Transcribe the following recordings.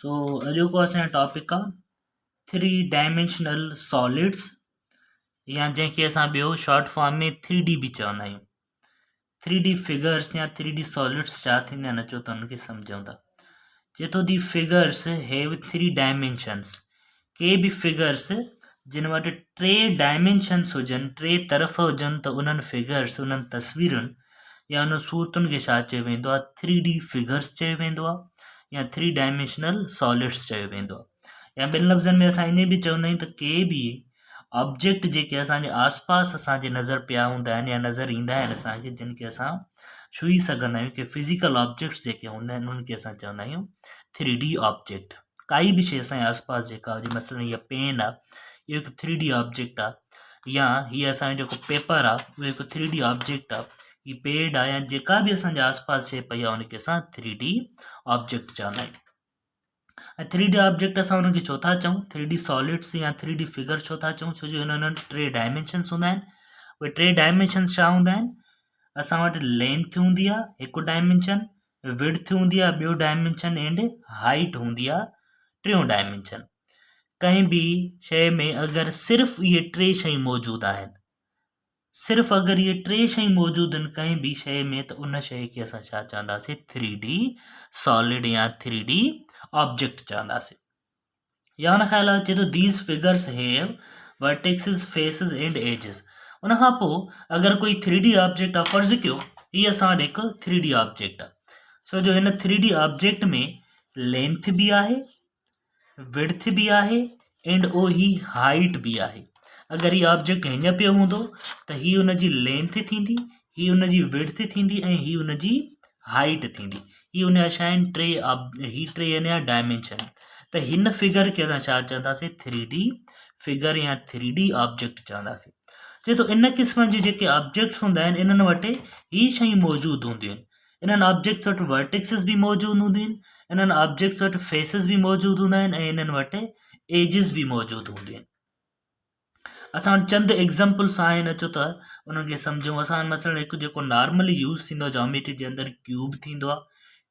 सो अॼु को असांजो टॉपिक आहे थ्री डायमेंशनल सॉलिड्स या जंहिंखे असां ॿियो शॉर्ट फॉर्म में 3D बि चवंदा आहियूं। 3D फिगर्स या 3D सॉलिड्स छा थींदा आहिनि अचो त हुनखे सम्झूं था। चए थो दी फिगर्स हैव 3 डायमेंशन्स। के बि फिगर्स जिन वटि 3 डायमेंशन्स हुजनि, 3 तरफ़ हुजनि त उन्हनि फिगर्स, उन्हनि तस्वीरुनि या उन सूरतुनि खे छा चयो वेंदो आहे? 3D फिगर्स चयो वेंदो आहे या 3 डायमेंशनल सॉलिड्स चयो वेंदो आहे। या ॿिनि लफ़्ज़नि में असां ईअं बि चवंदा आहियूं त के बि ऑब्जेक्ट जेके असांजे आसपास असांजे नज़र पिया हूंदा आहिनि या नज़र ईंदा आहिनि असांखे, जिन खे असां छुई सघंदा आहियूं, के फिज़िकल ऑब्जेक्ट्स जेके हूंदा आहिनि उन्हनि खे असां चवंदा आहियूं 3D ऑब्जेक्ट। काई बि शइ असांजे आसपास जेका हुजे, मसलन हीअ पेन आहे, इहो हिकु 3D ऑब्जेक्ट आहे। या हीअ असांजो जेको पेपर आहे उहो हिकु 3D ऑब्जेक्ट आहे। हीअ पेड आहे या जेका बि असांजे आसपास शइ पई आहे उनखे असां 3D ऑब्जेक्ट चवंदा आहियूं। ऐं 3D ऑब्जेक्ट असां हुनखे छो था चऊं? 3D सॉलिड्स या 3D फिगर छो था चऊं? छो जो हिननि 3 डायमेंशन्स हूंदा आहिनि। उहे 3 डायमेंशन्स छा हूंदा आहिनि? असां वटि लेंथ हूंदी आहे हिकु डायमेंशन, विड्थ हूंदी आहे ॿियो डायमेंशन एंड हाइट हूंदी आहे टियों डायमेंशन। कंहिं बि शइ में अगरि सिर्फ़ु इहे 3 शयूं मौजूदु आहिनि, सिर्फ़ु अगरि इहे 3 शयूं मौजूदु आहिनि कंहिं बि शइ में, त उन शइ खे असां छा चवंदासीं? 3D सॉलिड या 3D ऑब्जेक्ट चवंदासीं। या उन खां अलावा चए थो these figures have vertices, faces and edges. उन खां पोइ अगरि कोई 3D ऑब्जेक्ट आहे, फर्ज़ कयो हीअ असां वटि हिकु 3D ऑब्जेक्ट आहे, छो जो हिन 3D ऑब्जेक्ट में लेंथ बि आहे, विड्थ बि आहे एंड ही हाइट बि आहे। अगरि हीअ ऑब्जेक्ट हीअं पियो हूंदो त हीअ हुनजी लेंथ थींदी, हीअ हुनजी विड्थ थींदी ऐं हीअ हुनजी हाइट थींदी। हीअ हुनजा छा आहिनि? ही टे यानी डायमेंशन। त हिन फिगर खे असां छा चवंदासीं? 3D फिगर या 3D ऑब्जेक्ट चवंदासीं। चए थो इन क़िस्म जे जेके ऑब्जेक्ट्स हूंदा आहिनि इन्हनि वटि ही शयूं मौजूदु हूंदियूं आहिनि। इन्हनि ऑब्जेक्ट्स वटि वर्टेक्सिस बि मौजूदु हूंदियूं आहिनि, इन्हनि ऑब्जेक्ट्स वटि फेसिस बि मौजूदु हूंदा आहिनि ऐं इन्हनि वटि एजिस बि मौजूदु हूंदियूं आहिनि। असां वटि चंद एग्ज़ाम्पल्स आहिनि, अचो त उन्हनि खे सम्झूं। असां मसइलो हिकु जेको नॉर्मली यूज़ थींदो आहे जॉमेट्री जे अंदरि, क्यूब थींदो आहे,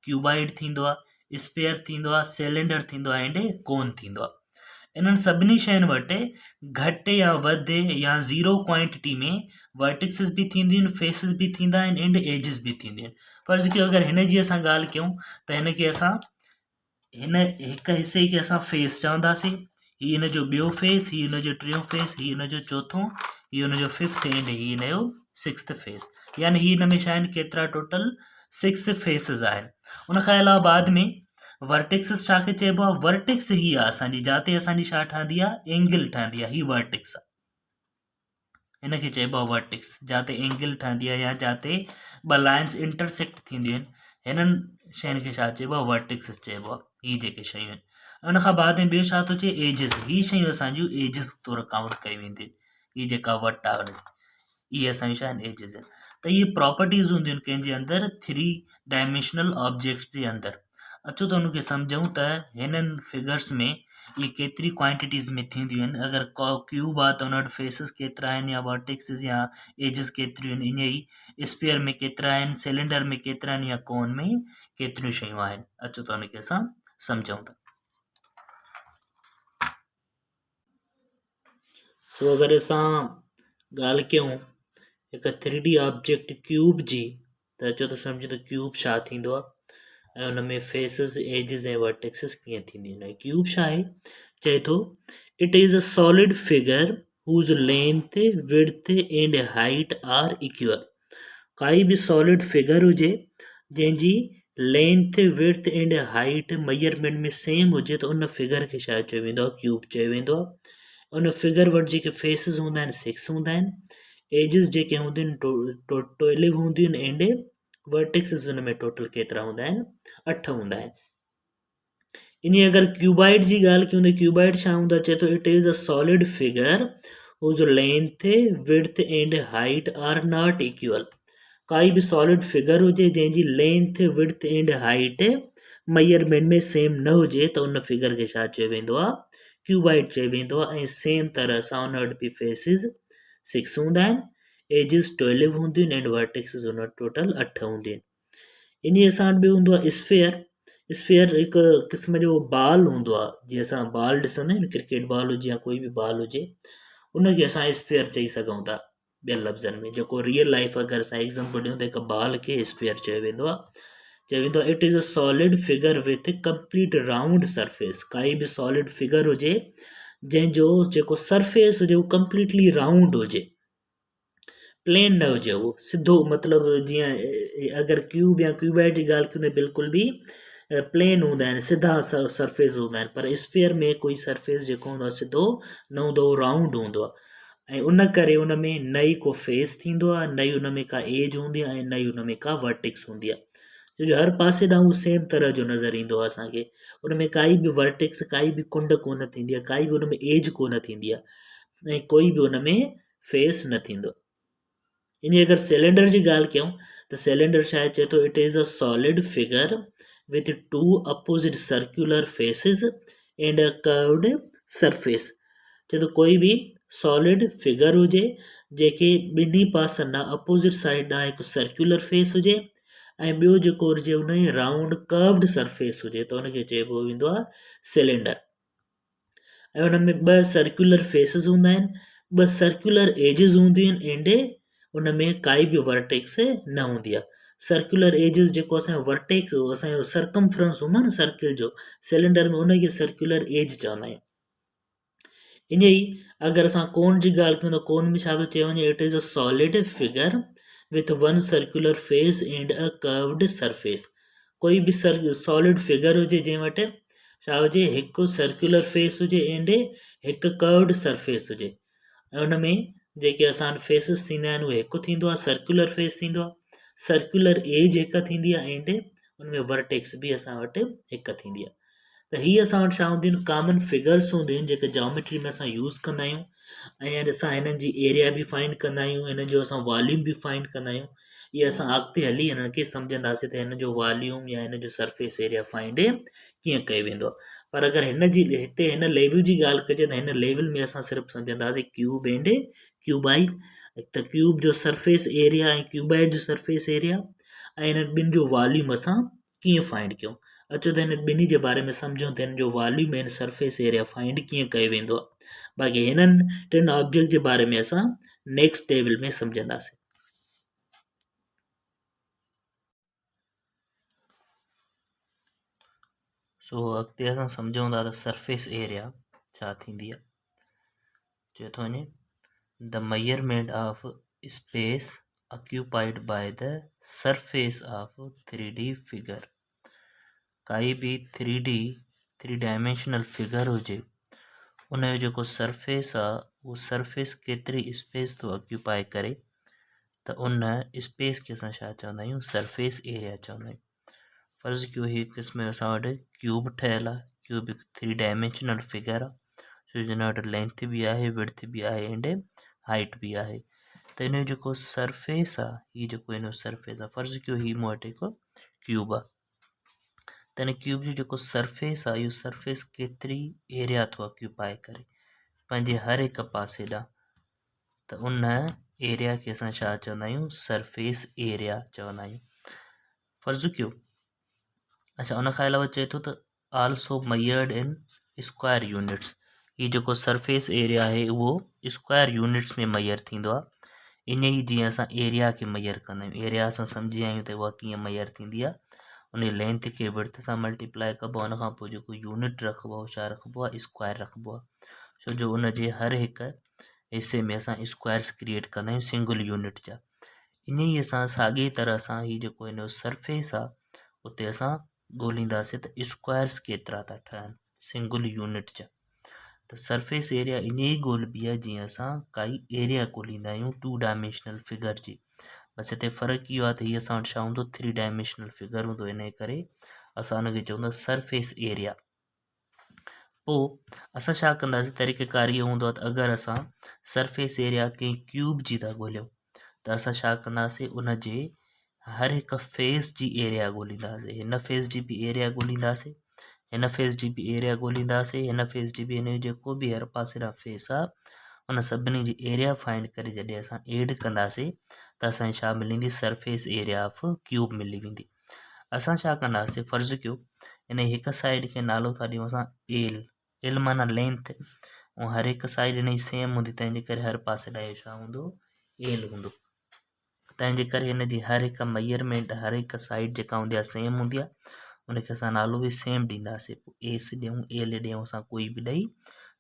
क्यूबाइड थींदो आहे, स्पेयर थींदो आहे, सिलेंडर थींदो आहे एंड कोन थींदो आहे। इन्हनि सभिनी शयुनि वटि घटि या वधि या ज़ीरो क्वांटिटी में वर्टिक्सिस बि थींदियूं आहिनि, फेसिस बि थींदा आहिनि एंड एजिस बि थींदियूं आहिनि। फर्ज़ कयो अगरि हिन जी असां ॻाल्हि कयूं त हिनखे असां हिन हिकु हिसे खे असां फेस चवंदासीं, हीअ हिन जो ॿियो फेस, हीअ हिन जो टियों फेस, हीअ हिन जो चोथों, हीअ हुन जो 5th एंड हीअ हिन जो 6th फेस। यानी हीअ हिन में छा आहिनि? केतिरा टोटल 6 फेसिस आहिनि। उन खां अलावा बाद में वर्टेक्सिस छा खे चइबो आहे? वर्टेक्स ही आहे असांजी, जाते असांजी छा ठहंदी आहे? एंगल ठहंदी आहे, ही वर्टेक्स आहे। हिनखे चइबो आहे वर्टेक्स, जाते एंगल ठहंदी आहे या जाते ॿ लाइन्स इंटरसेक्ट थींदियूं आहिनि, हिननि शयुनि खे छा चइबो आहे? वर्टेक्सिस चइबो आहे। ही जेके शयूं आहिनि। उन खां बाद में ॿियो छा थो चए? एजिस। ही शयूं असांजूं एजिस तौरु काउंट कई वेंदियूं आहिनि। ही जेका वट आहे हुनजी, इहे असांजी छा आहिनि? एजिस आहिनि। त इहे प्रॉपर्टीज़ हूंदियूं आहिनि कंहिंजे अंदरि 3 डायमेंशनल ऑब्जेक्ट्स जे अंदरि। अचो त हुनखे सम्झूं त हिननि फिगर्स में इहे केतिरी क्वांटिटीज़ में थींदियूं आहिनि। अगरि क्यूब आहे त हुन वटि फेसिस केतिरा आहिनि या वर्टेक्सिस या एजिस केतिरियूं आहिनि, ईअं ई स्पेयर में केतिरा आहिनि, सिलेंडर में केतिरा आहिनि या कोन में केतिरियूं शयूं आहिनि। अचो त हुनखे असां सम्झूं था। सो अगरि असां ॻाल्हि कयूं हिकु 3D ऑब्जेक्ट क्यूब जी, त अचो त सम्झो त क्यूब छा थींदो आहे ऐं हुन में फेसिस, एजिस ऐं वर्टेक्सिस कीअं थींदियूं आहिनि। क्यूब छा आहे? चए थो it is a solid figure whose length, width and height are equal. काई बि सॉलिड फिगर हुजे जंहिंजी length, width and height measurement में सेम हुजे त उन फिगर खे छा चयो वेंदो आहे? क्यूब चयो वेंदो आहे। उन फिगर वटि जेके फेसिस हूंदा आहिनि 6 हूंदा आहिनि, एजिस जेके हूंदियूं आहिनि 12 हूंदियूं आहिनि एंड वर्टेक्सिस हुन में टोटल केतिरा हूंदा आहिनि? 8 हूंदा आहिनि। इन अगरि क्यूबाइड जी ॻाल्हि कयूं त क्यूबाइड छा हूंदो आहे? चए थो it is a solid figure whose length, width and height are not equal. काई बि सॉलिड फिगर हुजे जंहिंजी length, width and height measurement में सेम न हुजे त उन फिगर खे छा चयो वेंदो आहे? क्यूबाइड चयो वेंदो आहे। ऐं सेम तरह सां हुन वटि बि फेसिस 6 हूंदा आहिनि, एजिस 12 हूंदियूं आहिनि एंड वर्टेक्सिस हुन वटि टोटल 8 हूंदियूं आहिनि। इन सां ॿियो हूंदो आहे स्फेयर। स्फीयर हिकु क़िस्म जो बॉल हूंदो आहे, जीअं असां बॉल ॾिसंदा आहियूं, क्रिकेट बॉल हुजे या कोई बि बॉल हुजे, उनखे असां स्फीयर चई सघूं था ॿियनि लफ़्ज़नि में। जेको रियल लाइफ अगरि असां एग्ज़ाम्पल ॾियूं त हिकु बॉल खे स्फीयर चयो वेंदो आहे। चयो वेंदो आहे it is a solid figure with complete round surface. काई बि सॉलिड फिगर हुजे जंहिंजो जेको सरफेस हुजे उहो कंप्लीटली राउंड हुजे, प्लेन न हुजे, उहो सिधो, मतिलबु जीअं अगरि क्यूब या क्यूबाइड जी ॻाल्हि कयूं त बिल्कुलु बि प्लेन हूंदा आहिनि, सिधा सरफेस हूंदा आहिनि, पर स्फीयर में कोई सरफेस जेको हूंदो आहे सिधो न हूंदो, उहो राउंड हूंदो आहे। ऐं उन करे उन में न ई को फेस थींदो आहे, न ई उन में का एज हूंदी आहे, ऐं न ई उन में का वर्टेक्स हूंदी आहे। छो जो हर पासे ॾांहुं उहो सेम तरह जो नज़र ईंदो आहे असांखे। उन में काई बि वर्टेक्स, काई बि कुंड कोन थींदी आहे, काई बि उन में एज कोन थींदी आहे, ऐं कोई बि उन में फेस न थींदो। इन अगरि सिलेंडर जी ॻाल्हि कयूं त सिलेंडर छा आहे, चए थो it is a solid figure with two opposite circular faces and a curved surface. चए थो कोई बि सॉलिड फिगर हुजे जेके ॿिन्ही पासनि ॾांहुं अपोज़िट साइड ॾांहुं हिकु सर्कुलर फेस हुजे, ऐं ॿियो जेको हुजे उन जी राउंड कर्व्ड सरफेस हुजे, त उनखे चइबो वेंदो आहे सिलेंडर। ऐं हुन में ॿ सर्कुलर फेसिस हूंदा आहिनि, ॿ सर्कुलर एजिस हूंदियूं आहिनि, एंड उन में काई बि वर्टेक्स न हूंदी आहे। सर्कुलर एजिस जेको असांजो वर्टेक्स, असांजो सरकमफ्रेंस हूंदो आहे न सर्किल जो, सिलेंडर में उनखे सर्कुलर एज चवंदा आहियूं। ईअं ई अगरि असां कोन जी ॻाल्हि कयूं त कोन में छा थो चयो वञे, it is a solid figure with one circular face and a curved surface. कोई बि सॉलिड फिगर हुजे जंहिं वटि छा हुजे, हिकु सर्कुलर फेस हुजे एंड हिकु कर्व्ड सरफेस हुजे, ऐं उन में जेके असां फेसिस थींदा आहिनि उहे हिकु थींदो आहे, सर्कुलर फेस थींदो आहे, सर्कुलर एज हिकु थींदी आहे, एंड उन में वर्टेक्स बि असां वटि हिकु थींदी आहे। त हीअ असां वटि छा हूंदियूं आहिनि, कॉमन फिगर्स हूंदियूं आहिनि जेके जॉमेट्री में असां यूज़ कंदा आहियूं, ऐं असां हिननि जी एरिया बि फाइंड कंदा आहियूं, हिन जो असां वॉल्यूम बि फाइंड कंदा आहियूं। इहे असां अॻिते हली हिननि खे सम्झंदासीं त हिन जो वॉल्यूम या हिन जो सरफेस एरिया फाइंड कीअं कयो वेंदो आहे। पर अगरि हिन जी हिते हिन लेवल जी ॻाल्हि कजे त हिन लेवल में असां सिर्फ़ु सम्झंदासीं क्यूब एंड क्यूबाइड। त क्यूब जो सरफेस एरिया ऐं क्यूबाइड जो सरफेस एरिया, ऐं हिन ॿिनि जो वॉल्यूम असां कीअं फाइंड कयूं। अचो त हिन ॿिन्ही जे बारे में सम्झूं त हिन जो वॉल्यूम ऐं सरफेस एरिया फाइंड कीअं कयो वेंदो आहे। बाक़ी हिननि टिनि ऑब्जेक्ट जे बारे में असां नेक्स्ट टेबल में सम्झंदासीं। सो अॻिते असां सम्झूं था त सरफेस एरिया छा थींदी आहे। चए थो वञे the measurement of space occupied by the surface of 3D figure. काई बि 3 डायमेंशनल फिगर हुजे, उन जो जेको सरफेस आहे उहो सरफेस केतिरी स्पेस थो ऑक्यूपाए करे, त उन स्पेस खे असां छा चवंदा आहियूं, सरफेस एरिया चवंदा आहियूं। फ़र्ज़ु कयो हीअ क़िस्म असां वटि क्यूब ठहियलु आहे, क्यूब हिकु 3 डायमेंशनल फिगर आहे, छो जो हिन वटि लेंथ बि आहे, विड्थ बि आहे, एंड हाइट बि आहे। त हिन जो जेको सरफेस आहे, हीअ जेको हिन जो सरफेस आहे, फ़र्ज़ु कयो हीअ मूं वटि हिकु क्यूब आहे, त हिन क्यूब जो जेको सरफेस आहे, इहो सरफेस केतिरी एरिया थो ऑक्यूपाए करे पंहिंजे हर हिकु पासे ॾांहुं, त उन एरिया खे असां छा चवंदा आहियूं, सरफेस एरिया चवंदा आहियूं। फ़र्ज़ु कयो, अच्छा उन खां अलावा चए थो त आल्सो मयर्ड इन स्क्वायर यूनिट्स। हीअ जेको सरफेस एरिया आहे उहो स्क्वायर यूनिट्स में मयर थींदो आहे। इन ई जीअं असां एरिया खे मयर कंदा आहियूं, एरिया असां सम्झी आहियूं त उहा कीअं मयर थींदी आहे, उन लेंथ खे विड्थ सां मल्टीप्लाई कबो आहे, उनखां पोइ जेको यूनिट रखिबो आहे छा रखिबो आहे, स्क्वायर रखिबो आहे, छो जो उन जे हर हिकु हिसे में असां स्क्वायर्स क्रिएट कंदा आहियूं सिंगल यूनिट जा। इन ई असां साॻी तरह सां हीअ जेको हिन जो सरफेस आहे उते असां ॻोल्हींदासीं त स्क्वायर्स केतिरा था ठहनि सिंगल यूनिट जा। त सरफेस एरिया इन ई ॻोल्हबी आहे जीअं असां काई एरिया ॻोल्हींदा आहियूं 2 डायमेंशनल फिगर जी। बसि हिते फ़र्क़ु इहो आहे त हीअ असां वटि छा हूंदो, 3 डायमेंशनल फिगर हूंदो, इन करे असां हुनखे चवंदासीं सरफेस एरिया। पोइ असां छा कंदासीं, तरीक़ेकार इहो हूंदो आहे त अगरि असां सरफेस एरिया कंहिं क्यूब जी था ॻोल्हियूं त असां छा कंदासीं, उन जे हर हिकु फेस जी एरिया ॻोल्हींदासीं, हिन फेस जी बि एरिया ॻोल्हींदासीं, हिन फेस जी बि एरिया ॻोल्हींदासीं, हिन फेस जी बि, हिन जेको बि हर पासे खां फेस आहे उन सभिनी जी एरिया फाइंड करे जॾहिं असां एड कंदासीं त असांखे छा मिलंदी, सरफेस एरिया ऑफ क्यूब मिली वेंदी। असां छा कंदासीं, फ़र्ज़ु कयो इन हिक साइड खे नालो था ॾियूं असां एल। एल माना लेंथ, ऐं हर हिकु साइड हिन जी सेम हूंदी, तंहिंजे करे हर पासे ॾांहुं छा हूंदो, एल हूंदो। तंहिंजे करे हिन जी हर हिकु मेजरमेंट, हर हिकु साइड जेका हूंदी आहे सेम हूंदी आहे, उनखे असां नालो बि सेम ॾींदासीं। पोइ एस ॾियूं एल ॾियूं, असां कोई बि ॾेई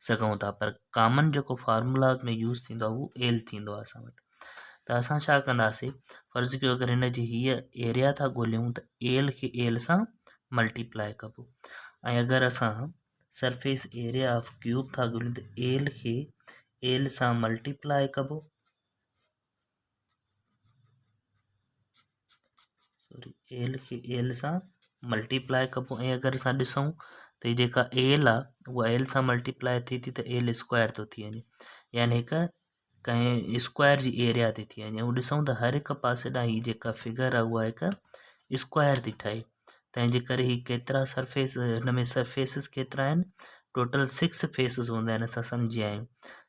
सघूं था, पर कॉमन जेको फार्मूलाज़ में यूज़ थींदो आहे उहो एल थींदो आहे असां वटि। त असां छा कंदासीं, फ़र्ज़ु कयो अगरि हिन जी हीअ एरिया था ॻोल्हियूं त एल खे एल सां मल्टीप्लाए कबो, ऐं अगरि असां सरफेस एरिया ऑफ क्यूब था ॻोल्हियूं त एल खे एल सां मल्टीप्लाए कबो, एल खे एल सां मल्टीप्लाए कबो। ऐं अगरि असां ॾिसूं त हीअ जेका एल आहे उहा एल सां मल्टीप्लाए थिए थी त एल स्क्वायर थो थी वञे, यानी हिकु कंहिं स्क्वायर जी एरिया थी थी वञे। ऐं ॾिसूं त हर हिकु पासे ॾांहुं हीअ जेका फिगर आहे उहा हिकु स्क्वायर थी ठहे, तंहिंजे करे हीअ केतिरा सरफेस, हिन में सरफेसिस केतिरा आहिनि, टोटल 6 फेसिस हूंदा आहिनि, असां सम्झी आहियूं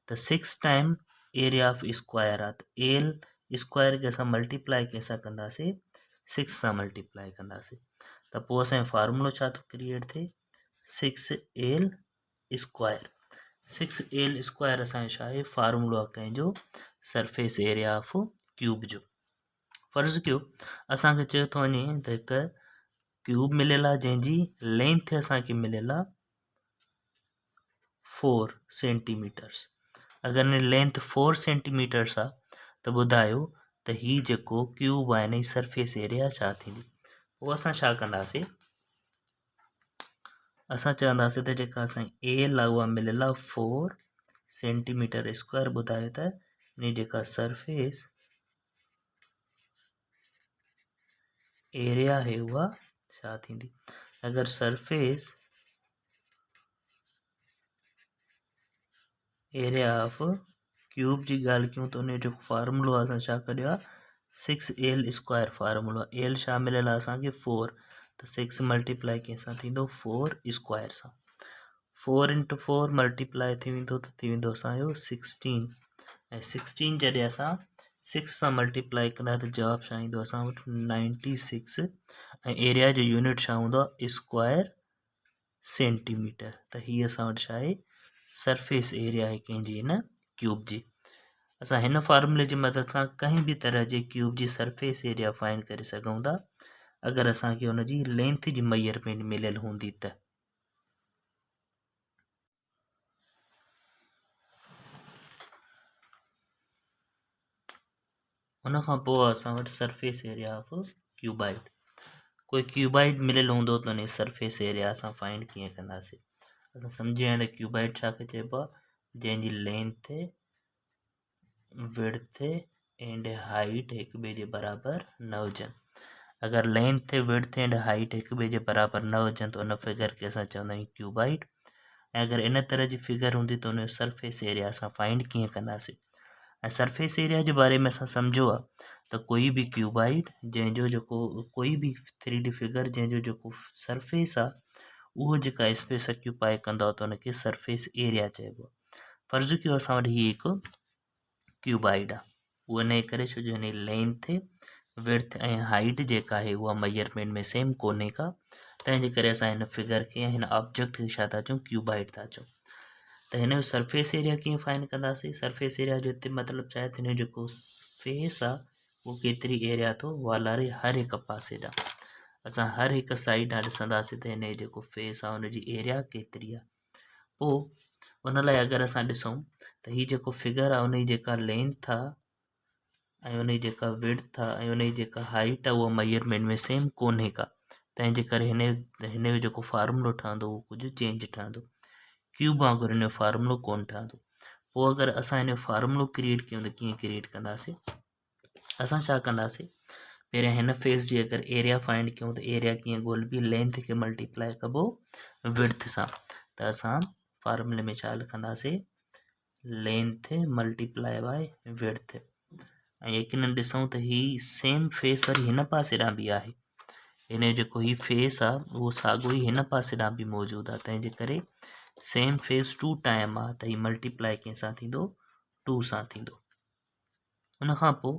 त 6 टाइम एरिया ऑफ स्क्वायर आहे, त एल स्क्वायर खे असां मल्टीप्लाए कंहिंसां कंदासीं, 6 सां मल्टीप्लाए कंदासीं, त पोइ असांजो फार्मूलो छा थो क्रिएट थिए, 6l स्क्वायर। 6l स्क्वायर असांजो छा आहे, फार्मूलो आहे कंहिंजो सरफेस एरिया ऑफ क्यूब जो। फ़र्ज़ु कयो असांखे चयो थो वञे त हिकु क्यूब मिलियल आहे जंहिंजी लेंथ असांखे मिलियल आहे 4 सेंटीमीटर्स। अगरि हिन लेंथ 4 सेंटीमीटर्स आहे त ॿुधायो त हीअ जेको क्यूब आहे हिन जी सरफेस एरिया छा थींदी। पोइ असां छा कंदासीं, असां चवंदासीं त जेका असांजी एल आहे उहा मिलियल आहे 4 सेंटीमीटर स्क्वायर, ॿुधायो त हिन जी जेका सरफेस एरिया है उहा छा थींदी। अगरि सरफेस एरिया ऑफ क्यूब जी ॻाल्हि कयूं त उनजो जेको फार्मूलो आहे असां छा कढियो आहे, 6l स्क्वायर फार्मूलो। एल छा मिलियल आहे असांखे 4, त 6 मल्टीप्लाए कंहिंसां थींदो 4 स्क्वायर सां, 4 × 4 मल्टीप्लाए थी वेंदो त थी वेंदो असांजो 16, ऐं 16 जॾहिं असां 6 सां मल्टीप्लाए कंदा त जवाबु छा ईंदो असां वटि 96, ऐं एरिया जो यूनिट छा हूंदो आहे, स्क्वायर सेंटीमीटर। त हीअ असां वटि छा आहे, सरफेस एरिया आहे कंहिंजी हिन क्यूब जी। असां हिन फार्मूले जी मदद सां कंहिं बि तरह जे क्यूब जी सरफेस एरिया फाइंड करे सघूं था, अगरि असांखे हुनजी लेंथ जी मेजरमेंट मिलियल हूंदी त। उन खां पोइ असां वटि सरफेस एरिया ऑफ क्यूबाइड। कोई क्यूबाइड मिलियल हूंदो त हुन जी सरफेस एरिया असां फाइंड कीअं कंदासीं। असां सम्झी विया त क्यूबाइड छा खे चइबो आहे, जंहिंजी लेंथ, विड्थ एंड हाइट हिक ॿिए जे बराबरि न हुजनि। अगरि लेंथ, विड्थ एंड हाइट हिक ॿिए जे बराबरि न हुजनि त उन फिगर खे असां चवंदा आहियूं क्यूबाइड। ऐं अगरि इन तरह जी फिगर हूंदी त उनजो सरफेस एरिया असां फाइंड कीअं कंदासीं। ऐं सरफेस एरिया जे बारे में असां सम्झो आहे त कोई बि क्यूबाइड जंहिंजो जेको कोई बि 3D फिगर जंहिंजो जेको सरफेस आहे उहो जेका स्पेस ऑक्यूपाए कंदो आहे त उनखे सरफेस एरिया चइबो आहे। फ़र्ज़ु कयो असां वटि हीअ हिकु क्यूबाइड आहे, उहो इन करे छो जो हिन जी लेंथ, विड्थ ऐं हाइट जेका आहे उहा मेजरमेंट में सेम कोन्हे का, तंहिंजे करे असां हिन फिगर खे, हिन ऑब्जेक्ट खे छा था चऊं, क्यूबाइड था चऊं। त हिन जो सरफेस एरिया कीअं फाइंड कंदासीं। सरफेस एरिया जो हिते मतिलबु छा आहे, हिन जो जेको फेस आहे उहो केतिरी एरिया थो वालारे हर हिकु पासे ॾांहुं। असां हर हिकु साइड ॾांहुं ॾिसंदासीं त हिन जो जेको फेस आहे हुनजी एरिया केतिरी आहे। पोइ उन लाइ अगरि असां ॾिसूं त हीअ जेको फिगर आहे उनजी जेका लेंथ आहे ऐं उनजी जेका विड्थ आहे ऐं उनजी जेका हाइट आहे उहा मेजरमेंट में सेम कोन्हे का, तंहिंजे करे हिन जो जेको फार्मूलो ठहंदो उहो कुझु चेंज ठहंदो, क्यूब वांगुरु हिन जो फार्मूलो कोन ठहंदो। पोइ अगरि असां हिन जो फार्मूलो क्रिएट कयूं त कीअं क्रिएट कंदासीं, असां छा कंदासीं, पहिरियां हिन फेस जी अगरि एरिया फाइंड कयूं त एरिया कीअं ॻोल्हिबी, लेंथ खे मल्टीप्लाए कबो विड्थ सां, त असां फार्मूले में छा लिखंदासीं, लेंथ मल्टीप्लाए बाय विड्थ। ऐं यकीनन ॾिसूं त हीअ सेम फेस वरी हिन पासे ॾांहुं बि आहे, हिन जो जेको हीअ फेस आहे उहो साॻियो ई हिन पासे ॾांहुं बि मौजूदु आहे, तंहिंजे करे सेम फेस 2 टाइम आहे त हीअ मल्टीप्लाए कंहिंसां थींदो, 2 सां थींदो। उन खां पोइ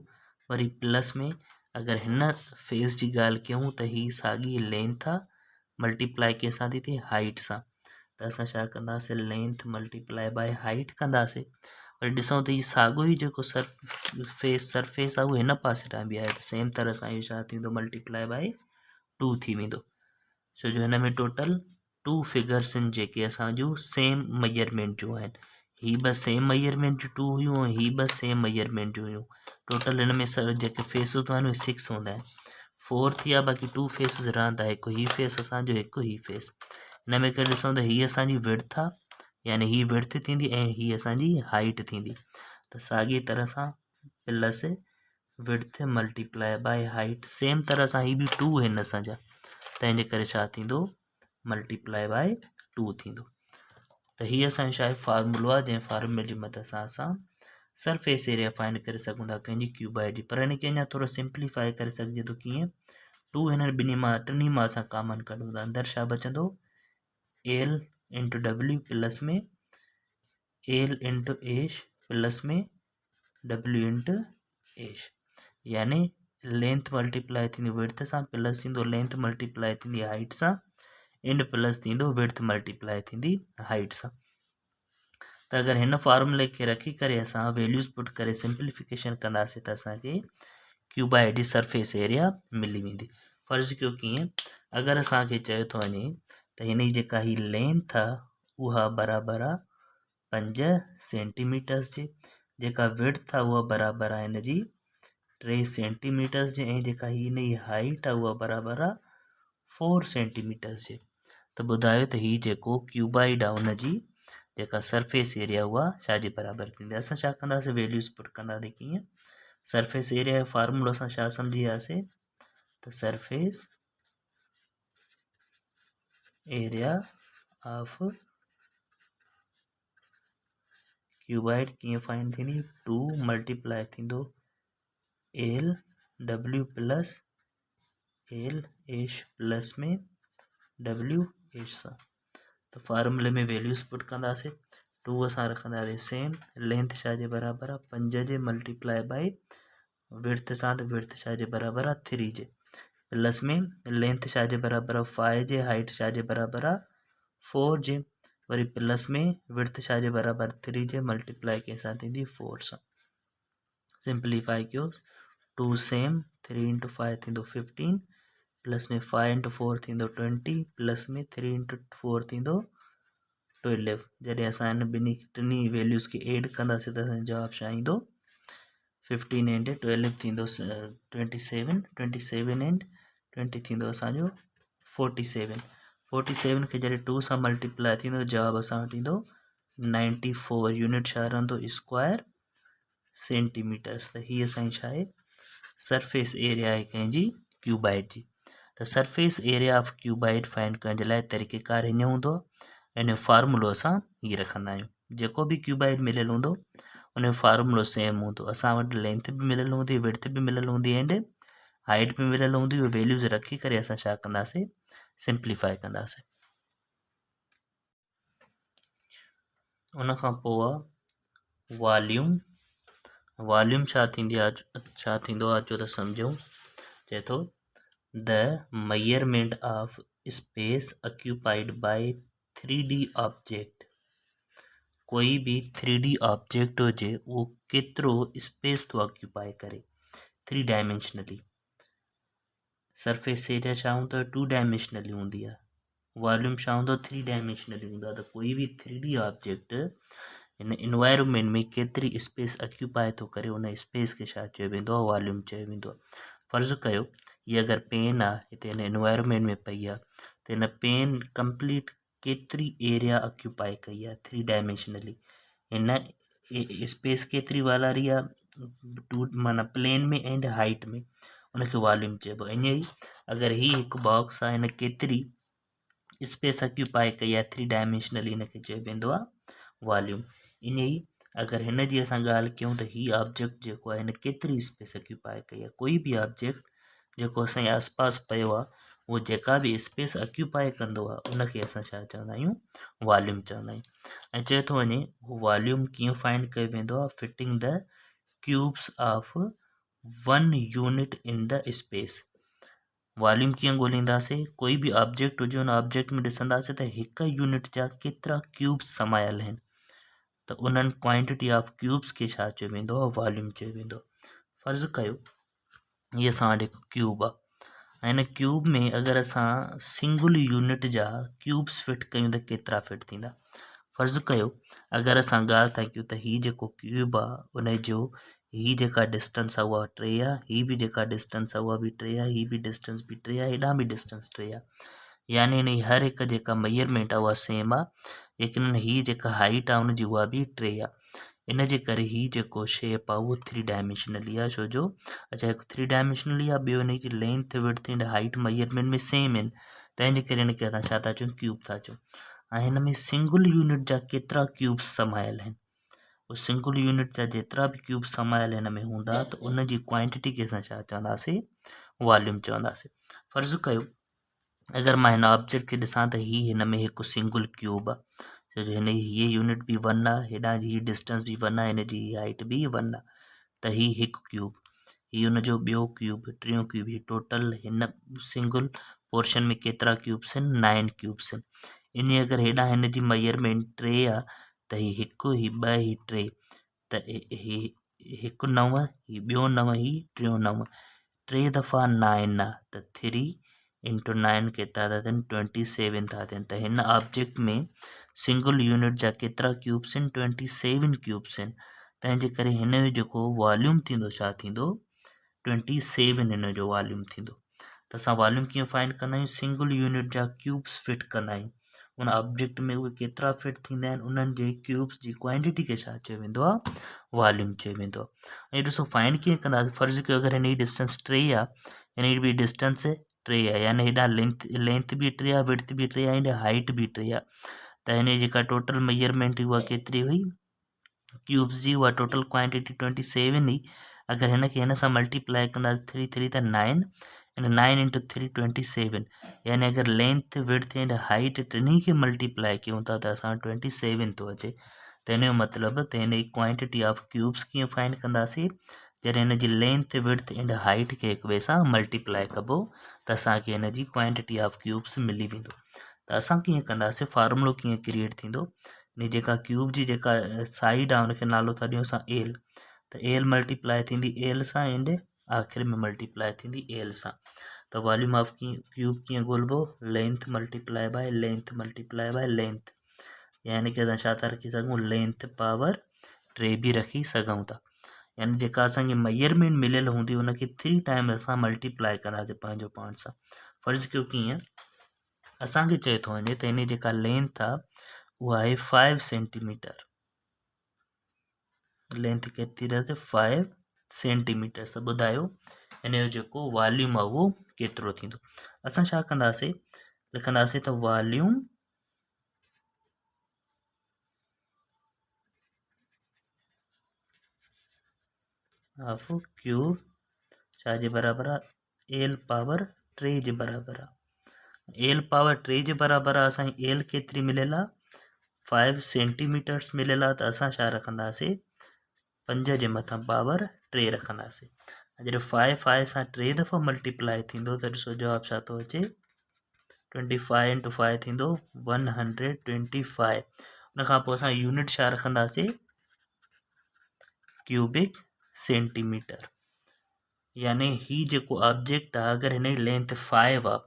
वरी प्लस में अगरि हिन फेस जी ॻाल्हि कयूं त हीअ साॻी लेंथ आहे मल्टीप्लाई कंहिंसां थी थिए हाइट सां, त असां छा कंदासीं लेंथ मल्टीप्लाई बाय हाइट कंदासीं। वरी ॾिसूं त हीउ साॻियो ई जेको सरफेस आहे उहो हिन पासे ॾांहुं बि आहे, त सेम तरह सां इहो छा थींदो मल्टीप्लाई बाय 2 थी वेंदो, छो जो हिन में टोटल 2 फिगर्स आहिनि जेके असांजूं सेम मेजरमेंट जूं आहिनि। ही ॿ सेम मेजरमेंट जूं 2 हुयूं ऐं ही ॿ सेम मेजरमेंट जूं हुयूं। टोटल हिन में जेके फेसिस हूंदा आहिनि उहे 6 हूंदा आहिनि। 4 थी विया, बाक़ी 2 फेसिस रहंदा, हिकु ही फेस असांजो, हिकु ही फेस। हिन में करे ॾिसूं त हीअ असांजी विड्थ आहे, यानी ही विड्थ थींदी ऐं ही असांजी हाइट थींदी। त साॻी तरह सां plus width multiply by height, same तरह सां ही बि 2 आहिनि असांजा, तंहिंजे करे छा थींदो मल्टीप्लाई बाय 2 थींदो। त हीअ असांजो छा आहे फार्मूलो आहे, जंहिं फार्मूले जी मदद सां असां सरफेस एरिया फाइंड करे सघूं था कंहिंजी क्यूबाइड जी। पर हिनखे अञा थोरो सिंप्लीफाई करे सघिजे थो, कीअं 2 हिन ॿिन्ही मां टिनी मां असां कॉमन कढूं था, अंदरि छा बचंदो एल इंटू डब्ल्यू प्लस में एल इंटू एश प्लस में डब्ल्यू इंटू एश, यानी लेंथ मल्टीप्लाई थींदी विड्थ सां प्लस थींदो लेंथ मल्टीप्लाई थींदी हाइट सां एंड प्लस थींदो विड्थ मल्टीप्लाई थींदी हाइट सां। त अगरि हिन फार्मूले खे रखी करे असां वैल्यूज़ पुट करे सिंप्लीफिकेशन कंदासीं त असांखे क्यूबाइड जी सरफेस एरिया मिली वेंदी। फ़र्ज़ु कयो कीअं, अगरि असांखे चयो थो वञे त हिन जी जेका ही लेंथ आहे उहा बराबरि आहे 5 सेंटीमीटर्स जे, जेका विड्थ आहे उहा बराबरि आहे हिन जी 3 सेंटीमीटर्स जे, ऐं जेका हिन जी हाइट आहे उहा बराबरि आहे 4 सेंटीमीटर्स जे। त ॿुधायो त हीउ जेको क्यूबाइड आहे उनजी जेका सरफेस एरिया उहा छाजे बराबरि थींदी। असां छा कंदासीं वैल्यूज़ पुट कंदासीं, कीअं सरफेस एरिया जो फार्मूलो असां छा सम्झी वियासीं त सरफेस एरिया ऑफ क्यूबाइड कीअं फाइंड थींदी, 2 मल्टीप्लाई थींदो एल डब्ल्यू प्लस एल एश प्लस में डब्ल्यू एश सां। त फार्मूले में वैल्यूज़ पुट कंदासीं, 2 असां रखंदासीं सेम, लेंथ छाजे बराबरि आहे 5 जे मल्टीप्लाई बाय विड्थ सां, त विड्थ छाजे बराबरि आहे 3 जे, प्लस में लेंथ छाजे बराबरि आहे 5 जे, हाइट छाजे बराबरि आहे 4 जे, वरी प्लस में विड्थ छाजे बराबरि 3 जे, मल्टीप्लाई कंहिंसां थींदी 4 सां। सिंप्लीफाई कयो, 2 सेम, 3 इंटू 5 थींदो 15, प्लस में 5 इंटू 4 थींदो 20, प्लस में 3 इंटू 4 थींदो 12। जॾहिं असां हिन टिनी वैल्यूज़ खे एड कंदासीं त असांजो जवाबु छा ईंदो 15 एंड 12 थींदो 27, 27 एंड 20 थींदो असांजो 47। 47 खे जॾहिं 2 सां मल्टीप्लाई थींदो जवाबु असां वटि ईंदो 94, यूनिट छा रहंदो स्क्वायर सेंटीमीटर्स। त हीअ असांजी छा आहे सरफेस एरिया आहे कंहिंजी क्यूबाइड जी। त surface area of cuboid find करण जे लाइ तरीक़ेकार हीअं हूंदो आहे, इन जो फार्मूलो असां हीअ रखंदा आहियूं। जेको बि क्यूबाइड मिलियल हूंदो उन जो फार्मूलो सेम हूंदो, असां वटि लेंथ बि मिलियल हूंदी, विड्थ बि मिलियल हूंदी एंड हाइट बि मिलियल हूंदी। उहे वैल्यूज़ रखी करे असां छा कंदासीं सिंप्लीफाई कंदासीं। उन खां पोइ आहे वॉल्यूम। वॉल्यूम छा थींदी आहे, छा थींदो आहे अचो त सम्झूं। चए थो the measurement of space occupied by 3D object, कोई भी 3D ऑब्जेक्ट हुजे उहो केतिरो स्पेस थो ऑक्यूपाई करे 3 डायमेंशनली। सरफेस एरिया छा हूंदो आहे 2 डायमेंशनली हूंदी आहे, वॉल्यूम छा हूंदो 3 डायमेंशनली हूंदो आहे। त कोई बि 3D ऑब्जेक्ट इन इन्वायरमेंट में केतिरी स्पेस ऑक्यूपाई थो करे उन स्पेस खे छा चयो वेंदो आहे वॉल्यूम चयो वेंदो आहे। फ़र्ज़ु कयो हीअ अगरि पेन आहे हिते हिन इन्वायरमेंट में पई आहे, त हिन पेन कंप्लीट केतिरी एरिया ऑक्यूपाई कई आहे 3 डायमेंशनली, हिन स्पेस केतिरी वालारी आहे 2 माना प्लेन में एंड हाइट में, उनखे वॉल्यूम चइबो आहे। ईअं ई अगरि हीअ हिकु बॉक्स आहे हिन केतिरी स्पेस ऑक्यूपाई कई आहे 3 डायमेंशनली, हिनखे चयो वेंदो आहे वॉल्यूम। ईअं ई अगरि हिन जी असां ॻाल्हि कयूं त हीअ ऑब्जेक्ट जेको आहे हिन केतिरी स्पेस ऑक्यूपाई कई आहे, कोई बि ऑब्जेक्ट जेको असांजे आसपास पियो आहे उहो जेका बि स्पेस ऑक्यूपाई कंदो आहे उनखे असां छा चवंदा आहियूं वॉल्यूम चवंदा आहियूं। ऐं चए थो वञे वॉल्यूम कीअं फाइंड कयो वेंदो आहे, fitting the cubes of 1 unit in the space. Volume कीअं ॻोल्हींदासीं, कोई बि ऑब्जेक्ट हुजे हुन ऑब्जेक्ट में ॾिसंदासीं त हिकु यूनिट जा केतिरा क्यूब्स समायल आहिनि, त उन्हनि क्वांटिटी ऑफ क्यूब्स खे छा चयो वेंदो आहे, वॉल्यूम चयो वेंदो आहे। फ़र्ज़ु कयो हीअ असां वटि हिकु क्यूब आहे, हिन क्यूब में अगरि असां सिंगल यूनिट जा क्यूब्स फिट कयूं त केतिरा फिट थींदा। फ़र्ज़ु कयो अगरि असां ॻाल्हि था कयूं त हीअ जेको क्यूब आहे उन जो हीअ जेका डिस्टेंस आहे उहा 3 आहे, हीअ बि जेका डिस्टेंस आहे उहा बि 3 आहे, हीअ बि डिस्टेंस बि 3 आहे, हेॾां बि डिस्टेंस 3 आहे, यानी हिन जी हर हिकु जेका मेजरमेंट आहे उहा सेम आहे, लेकिन हीअ जेका हाइट आहे उनजी उहा बि 3 आहे। इन जे करे हीअ जेको शेप आहे उहो 3 डायमेंशनली आहे, छो जो अच्छा हिकु 3 डायमेंशनली आहे, ॿियो हिन जी length width and height measurement में सेम आहिनि, तंहिंजे करे हिनखे असां छा था चऊं, क्यूब था चऊं। ऐं हिन में सिंगल यूनिट जा केतिरा क्यूब्स समायल आहिनि, उहो सिंगल यूनिट जा जेतिरा बि क्यूब समायल हिन में हूंदा त उन जी क्वांटिटी खे असां छा चवंदासीं, वॉल्यूम चवंदासीं। फ़र्ज़ु कयो अगरि मां हिन ऑब्जेक्ट खे ॾिसां त हीअ हिन में हिकु सिंगल क्यूब आहे, छो जो हिन जी हीअ यूनिट बि 1 आहे, हेॾां जी हीअ डिस्टेंस बि 1 आहे, हिन जी हाइट बि 1 आहे, त हीअ हिकु क्यूब, हीअ हुनजो ॿियो क्यूब, टियों क्यूब, हीअ टोटल हिन सिंगल पोर्शन में केतिरा क्यूब्स आहिनि, 9 क्यूब्स आहिनि। इन अगरि हेॾां हिन जी मेजरमेंट 3 आहे त हीअ हिकु, हीअ 2, हीअ 3, त हीअ हिकु 9, हीअ ॿियो 9, हीअ टियों 9, 3 दफ़ा 9 आहे त 3 इंटू 9 केतिरा था थियनि, 27 था थियनि। त हिन ऑब्जेक्ट में सिंगल यूनिट जा केतिरा क्यूब्स आहिनि, 27 क्यूब्स आहिनि, तंहिंजे करे हिन जो जेको वॉल्यूम थींदो छा थींदो, 27 हिन जो वॉल्यूम थींदो। त असां वॉल्यूम कीअं फाइंड कंदा आहियूं, सिंगल यूनिट जा क्यूब्स फिट कंदा आहियूं, उन ऑब्जेक्ट में उहे केतिरा फिट थींदा आहिनि, उन्हनि जे क्यूब्स जी क्वांटिटी खे छा चयो वेंदो आहे, वॉल्यूम चयो वेंदो आहे। ऐं ॾिसो फाइंड कीअं कंदासीं, फ़र्ज़ु कयो अगरि हिन जी डिस्टेंस 3 आहे, हिन जी बि डिस्टेंस 3 आहे, यानी हेॾां लेंथ बि 3 आहे, विड्थ बि 3 आहे, हेॾे हाइट बि 3 आहे, त हिन जी जेका टोटल मेजरमेंट उहा केतिरी हुई, क्यूब्स जी उहा टोटल क्वांटिटी 27 हुई। अगरि हिन खे हिन सां मल्टीप्लाई कंदासीं 3 3 त 9, एंड 9 इंटू 3 27, यानी अगरि लेंथ विड्थ एंड हाइट टिनी खे मल्टीप्लाई कयूं था त असां 27 थो अचे, त हिन जो मतिलबु त हिन जी क्वांटिटी ऑफ क्यूब्स कीअं फाइंड कंदासीं, जॾहिं हिन जी लेंथ विड्थ एंड हाइट खे हिक ॿिए सां मल्टीप्लाई कबो त असांखे हिन जी क्वांटिटी ऑफ क्यूब्स मिली वेंदो। त असां कीअं कंदासीं, फार्मूलो कीअं क्रिएट थींदो, इन जेका क्यूब जी जेका साइड आहे उनखे नालो था ॾियूं असां एल, त एल मल्टीप्लाई थींदी एल सां, एंड आख़िर में मल्टीप्लाई थींदी एल सां। त वॉल्यूम ऑफ क्यूब कीअं ॻोल्हिबो, length multiply by length multiply by length, यानी कि असां छा था रखी सघूं, लेंथ पावर 3 बि रखी सघूं था, यानी जेका असांखे मेजरमेंट मिलियल हूंदी उनखे 3 टाइम असां मल्टीप्लाई कंदासीं पंहिंजो पाण सां। फ़र्ज़ु कयो कीअं, असांखे चए थो वञे त हिन जी जेका लेंथ आहे उहा आहे 5 सेंटीमीटर, लेंथ केतिरी रहंदी, 5 सेंटीमीटर, त ॿुधायो हिन जो जेको वॉल्यूम आहे उहो केतिरो थींदो। असां छा कंदासीं, लिखंदासीं त वॉल्यूम ऑफ क्यूब छा जे बराबरि आहे, एल पावर 3 जे बराबरि आहे। एल पावर 3 जे बराबरि आहे, असांजी एल केतिरी मिलियल आहे, 5 सेंटीमीटर्स मिलियल आहे, त असां छा रखंदासीं, 5 जे मथां पावर 3 रखंदासीं। जॾहिं 5 5 सां 3 दफ़ा मल्टीप्लाई थींदो त ॾिसो जवाबु छा थो अचे, 25 इंटू 5 थींदो 125। उनखां पोइ असां यूनिट छा रखंदासीं, क्यूबिक सेंटीमीटर, यानी ही जेको ऑब्जेक्ट आहे अगरि हिन जी लेंथ 5 आहे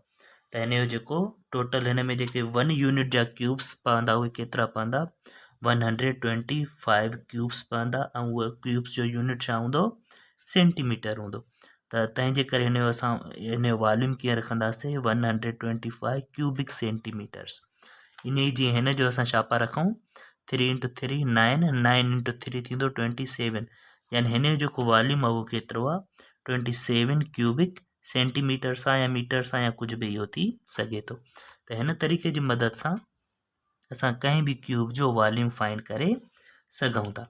त हिन जो जेको टोटल हिन में जेके 1 यूनिट जा क्यूब्स पवंदा उहे केतिरा पवंदा, 125 क्यूब्स पवंदा, ऐं उहे क्यूब्स जो यूनिट छा हूंदो, सेंटीमीटर हूंदो। त तंहिंजे करे हिन जो असां हिन जो वॉल्यूम कीअं रखंदासीं, 125 क्यूबिक सेंटीमीटर्स। इन ई जीअं हिन जो असां छा पिया रखूं, 3 इंटू 3 9, 9 इंटू 3 थींदो 27, यानी हिन जो जेको वॉल्यूम आहे उहो केतिरो आहे, 27 क्यूबिक सेंटीमीटर सां या मीटर सां या कुझु बि इहो थी सघे थो। त हिन तरीक़े जी मदद सां असां कंहिं बि क्यूब जो वॉल्यूम फाइंड करे सघूं था।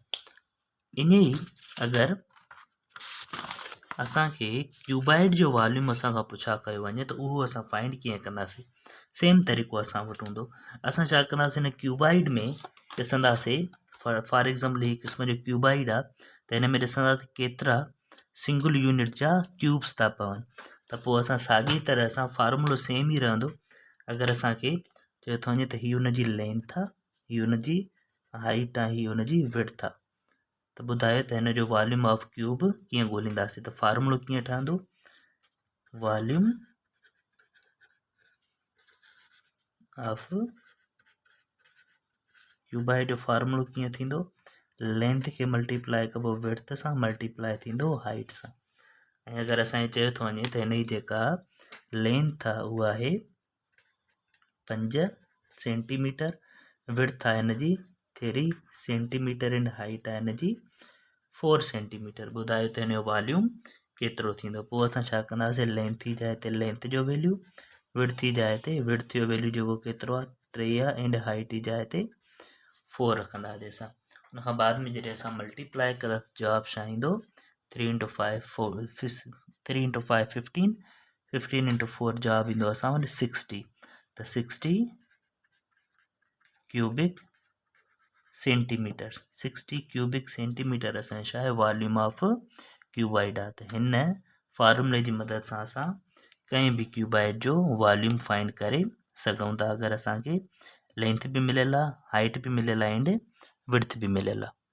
इन ई अगरि असांखे क्यूबाइड जो वॉल्यूम असांखां पुछा कयो वञे त उहो असां फाइंड कीअं कंदासीं, सेम तरीक़ो असां वटि हूंदो। असां छा कंदासीं, हिन क्यूबाइड में ॾिसंदासीं, फॉर एग्ज़ाम्पल ही क़िस्म जो क्यूबाइड आहे त हिन में ॾिसंदासीं केतिरा सिंगल यूनिट जा क्यूब्स था पवनि, त पोइ असां साॻी तरह सां फार्मूलो सेम ई रहंदो। अगरि असांखे चयो थो वञे त हीअ हुनजी लेंथ आहे, हीअ हुनजी हाइट आहे, हीअ हुनजी विड्थ आहे, त ॿुधायो त हिन जो वॉल्यूम ऑफ क्यूब कीअं ॻोल्हींदासीं। त फार्मूलो कीअं ठहंदो, वॉल्यूम ऑफ क्यूबाइड जो फार्मूलो कीअं थींदो, लेंथ खे मल्टीप्लाई कबो विड्थ सां मल्टीप्लाई थींदो हाइट सां। ऐं अगरि असांखे चयो थो वञे त हिन जी जेका लेंथ आहे उहा आहे 5 सेंटीमीटर, विड्थ आहे हिन जी 3 सेंटीमीटर एंड हाइट आहे हिन जी 4 सेंटीमीटर। ॿुधायो त हिन जो वॉल्यूम केतिरो थींदो। पोइ असां छा कंदासीं, लेंथ जी जाइ ते लेंथ जो वैल्यू, विड्थ जी जाइ ते विड्थ जो वैल्यू जेको केतिरो आहे 3 आहे, एंड हाइट जी जाइ ते 4 रखंदासीं असां। उन खां बाद में जॾहिं असां मल्टीप्लाई कंदा जवाबु छा ईंदो, 3 × 5 15, 15 × 4 जवाबु ईंदो असां वटि 60। त 60 क्यूबिक सेंटीमीटर, 60 क्यूबिक सेंटीमीटर असांजो छा आहे, वॉल्यूम ऑफ क्यूबाइड आहे। त हिन फार्मूले जी मदद सां असां कंहिं बि क्यूबाइड जो वॉल्यूम फाइंड करे सघूं था। अगरि असांखे लेंथ बि मिलियल आहे, हाइट बि मिलियल आहे, एंड विड्थ बि मिलियल आहे।